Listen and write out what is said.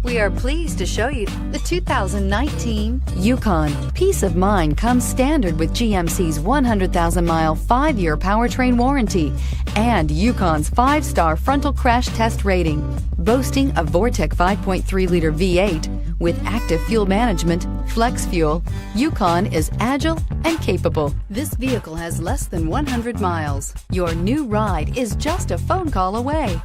We are pleased to show you the 2019 Yukon. Peace of mind comes standard with GMC's 100,000-mile, 5-year powertrain warranty and Yukon's 5-star frontal crash test rating. Boasting a Vortec 5.3-liter V8 with active fuel management, flex fuel, Yukon is agile and capable. This vehicle has less than 100 miles. Your new ride is just a phone call away.